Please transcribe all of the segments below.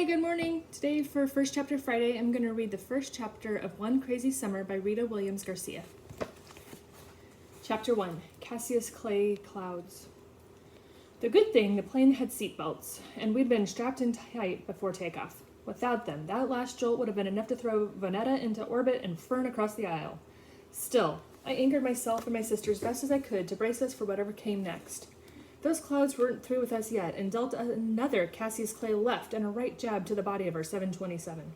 Hi, good morning. Today for First Chapter Friday, I'm going to read the first chapter of One Crazy Summer by Rita Williams Garcia. Chapter 1, Cassius Clay Clouds. The good thing, the plane had seat belts, and we'd been strapped in tight before takeoff. Without them, that last jolt would have been enough to throw Vonetta into orbit and Fern across the aisle. Still, I anchored myself and my sister as best as I could to brace us for whatever came next. Those clouds weren't through with us yet, and dealt another Cassius Clay left and a right jab to the body of our 727.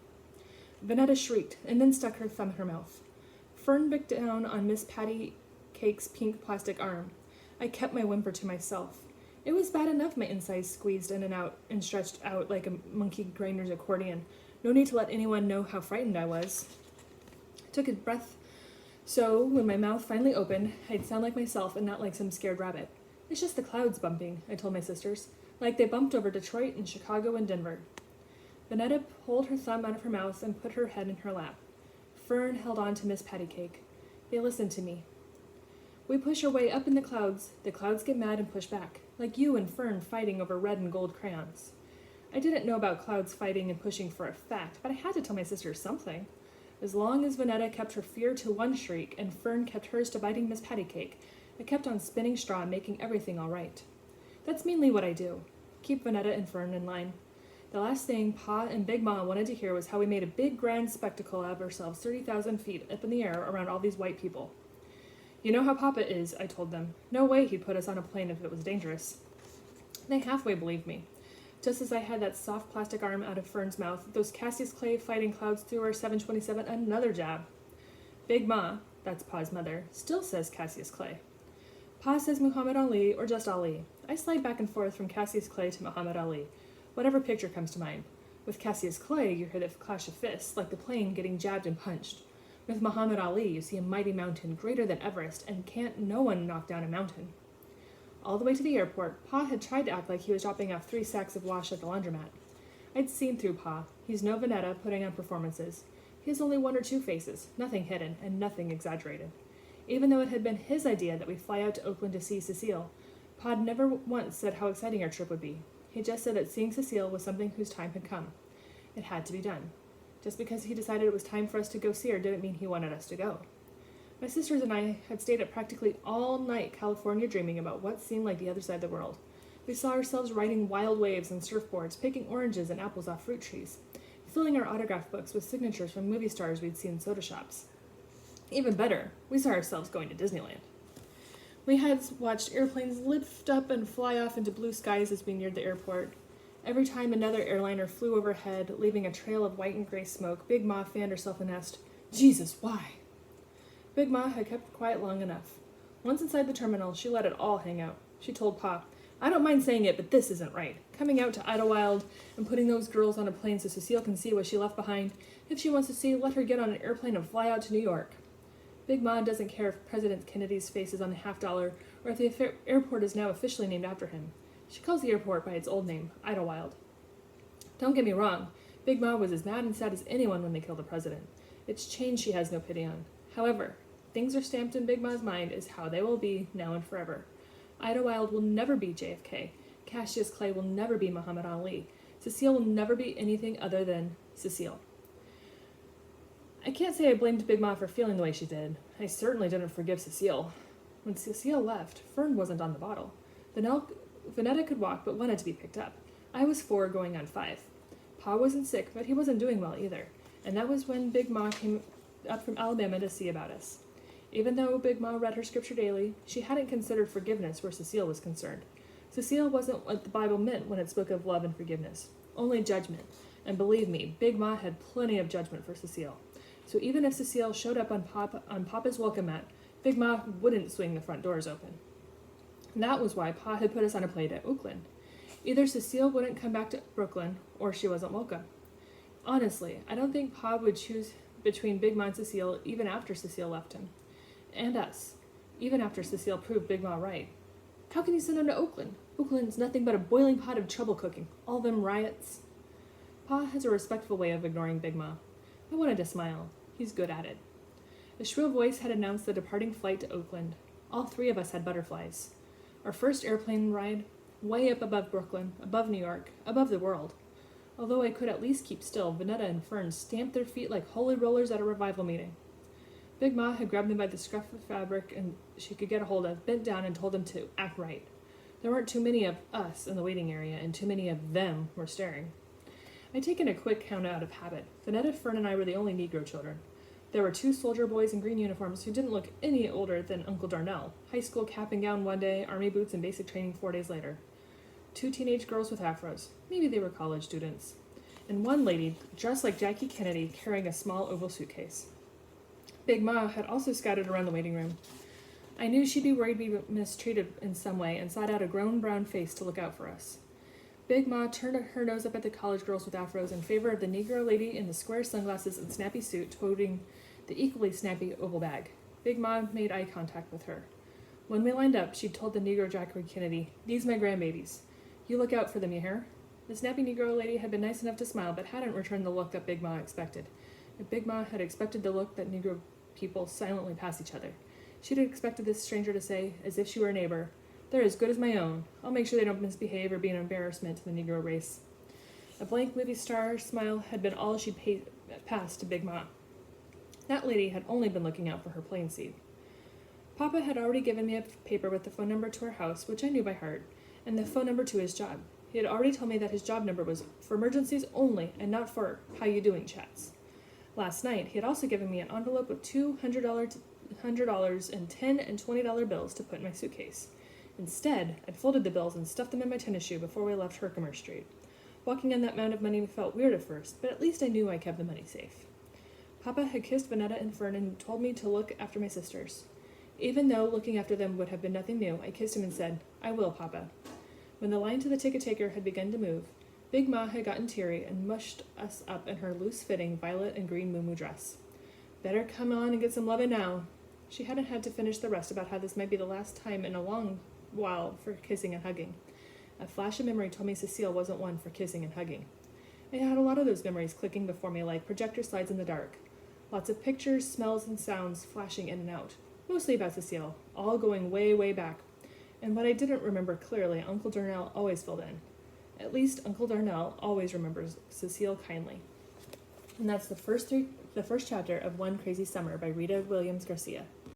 Vonetta shrieked, and then stuck her thumb in her mouth. Fern bit down on Miss Patty Cake's pink plastic arm. I kept my whimper to myself. It was bad enough my insides squeezed in and out and stretched out like a monkey grinder's accordion. No need to let anyone know how frightened I was. I took a breath, so when my mouth finally opened, I'd sound like myself and not like some scared rabbit. It's just the clouds bumping, I told my sisters, like they bumped over Detroit and Chicago and Denver. Vonetta pulled her thumb out of her mouth and put her head in her lap. Fern held on to Miss Patty Cake. They listened to me. We push our way up in the clouds get mad and push back, like you and Fern fighting over red and gold crayons. I didn't know about clouds fighting and pushing for a fact, but I had to tell my sisters something. As long as Vonetta kept her fear to one shriek and Fern kept hers to biting Miss Patty Cake, I kept on spinning straw, making everything all right. That's mainly what I do. Keep Vonetta and Fern in line. The last thing Pa and Big Ma wanted to hear was how we made a big grand spectacle of ourselves 30,000 feet up in the air around all these white people. You know how Papa is, I told them. No way he'd put us on a plane if it was dangerous. They halfway believed me. Just as I had that soft plastic arm out of Fern's mouth, those Cassius Clay fighting clouds threw our 727 another jab. Big Ma, that's Pa's mother, still says Cassius Clay. Pa says Muhammad Ali or just Ali. I slide back and forth from Cassius Clay to Muhammad Ali, whatever picture comes to mind. With Cassius Clay, you hear the clash of fists, like the plane getting jabbed and punched. With Muhammad Ali, you see a mighty mountain greater than Everest, and can't no one knock down a mountain. All the way to the airport, Pa had tried to act like he was dropping off 3 sacks of wash at the laundromat. I'd seen through Pa. He's no Vonetta putting on performances. He has only 1 or 2 faces, nothing hidden and nothing exaggerated. Even though it had been his idea that we fly out to Oakland to see Cecile, Pod never once said how exciting our trip would be. He just said that seeing Cecile was something whose time had come. It had to be done. Just because he decided it was time for us to go see her didn't mean he wanted us to go. My sisters and I had stayed up practically all night California dreaming about what seemed like the other side of the world. We saw ourselves riding wild waves and surfboards, picking oranges and apples off fruit trees, filling our autograph books with signatures from movie stars we'd seen in soda shops. Even better, we saw ourselves going to Disneyland. We had watched airplanes lift up and fly off into blue skies as we neared the airport. Every time another airliner flew overhead, leaving a trail of white and gray smoke, Big Ma fanned herself and asked, "Jesus, why?" Big Ma had kept quiet long enough. Once inside the terminal, she let it all hang out. She told Pa, "I don't mind saying it, but this isn't right. Coming out to Idlewild and putting those girls on a plane so Cecile can see what she left behind. If she wants to see, let her get on an airplane and fly out to New York." Big Ma doesn't care if President Kennedy's face is on the $50 or if the airport is now officially named after him. She calls the airport by its old name, Idlewild. Don't get me wrong, Big Ma was as mad and sad as anyone when they killed the president. It's change she has no pity on. However, things are stamped in Big Ma's mind as how they will be now and forever. Idlewild will never be JFK. Cassius Clay will never be Muhammad Ali. Cecile will never be anything other than Cecile. I can't say I blamed Big Ma for feeling the way she did. I certainly didn't forgive Cecile. When Cecile left, Fern wasn't on the bottle. Vonetta could walk but wanted to be picked up. I was 4 going on 5. Pa wasn't sick, but he wasn't doing well either, and that was when Big Ma came up from Alabama to see about us. Even though Big Ma read her scripture daily, she hadn't considered forgiveness where Cecile was concerned. Cecile wasn't what the Bible meant when it spoke of love and forgiveness, only judgment, and believe me, Big Ma had plenty of judgment for Cecile. So even if Cecile showed up on Papa's welcome mat, Big Ma wouldn't swing the front doors open. And that was why Pa had put us on a plane to Oakland. Either Cecile wouldn't come back to Brooklyn, or she wasn't welcome. Honestly, I don't think Pa would choose between Big Ma and Cecile even after Cecile left him. And us. Even after Cecile proved Big Ma right. How can you send them to Oakland? Oakland's nothing but a boiling pot of trouble cooking. All them riots. Pa has a respectful way of ignoring Big Ma. I wanted to smile. He's good at it. A shrill voice had announced the departing flight to Oakland. All 3 of us had butterflies. Our first airplane ride, way up above Brooklyn, above New York, above the world. Although I could at least keep still, Vanetta and Fern stamped their feet like holy rollers at a revival meeting. Big Ma had grabbed me by the scruff of fabric and she could get a hold of, bent down and told him to act right. There weren't too many of us in the waiting area, and too many of them were staring. I'd taken a quick count out of habit. Vanetta, Fern, and I were the only Negro children. There were 2 soldier boys in green uniforms who didn't look any older than Uncle Darnell. High school cap and gown one day, army boots and basic training 4 days later. 2 teenage girls with afros. Maybe they were college students. And one lady, dressed like Jackie Kennedy, carrying a small oval suitcase. Big Ma had also scattered around the waiting room. I knew she'd be worried we'd be mistreated in some way and sought out a grown brown face to look out for us. Big Ma turned her nose up at the college girls with afros in favor of the Negro lady in the square sunglasses and snappy suit toting the equally snappy oval bag. Big Ma made eye contact with her. When we lined up, she told the Negro Jackie Kennedy, "These my grandbabies. You look out for them, you hear?" The snappy Negro lady had been nice enough to smile, but hadn't returned the look that Big Ma expected. And Big Ma had expected the look that Negro people silently pass each other. She'd expected this stranger to say, as if she were a neighbor, "They're as good as my own. I'll make sure they don't misbehave or be an embarrassment to the Negro race." A blank movie star smile had been all she'd passed to Big Ma. That lady had only been looking out for her plane seat. Papa had already given me a paper with the phone number to our house, which I knew by heart, and the phone number to his job. He had already told me that his job number was for emergencies only and not for how you doing chats. Last night, he had also given me an envelope with $200 and $10 and $20 bills to put in my suitcase. Instead, I'd folded the bills and stuffed them in my tennis shoe before we left Herkimer Street. Walking on that mound of money felt weird at first, but at least I knew I kept the money safe. Papa had kissed Vanetta and Fern and told me to look after my sisters. Even though looking after them would have been nothing new, I kissed him and said, "I will, Papa." When the line to the ticket taker had begun to move, Big Ma had gotten teary and mushed us up in her loose-fitting violet and green muumuu dress. "Better come on and get some lovin' now." She hadn't had to finish the rest about how this might be the last time in a long while for kissing and hugging. A flash of memory told me Cecile wasn't one for kissing and hugging. I had a lot of those memories clicking before me like projector slides in the dark. Lots of pictures, smells, and sounds flashing in and out. Mostly about Cecile, all going way, way back. And what I didn't remember clearly, Uncle Darnell always filled in. At least Uncle Darnell always remembers Cecile kindly. And that's the first chapter of One Crazy Summer by Rita Williams Garcia.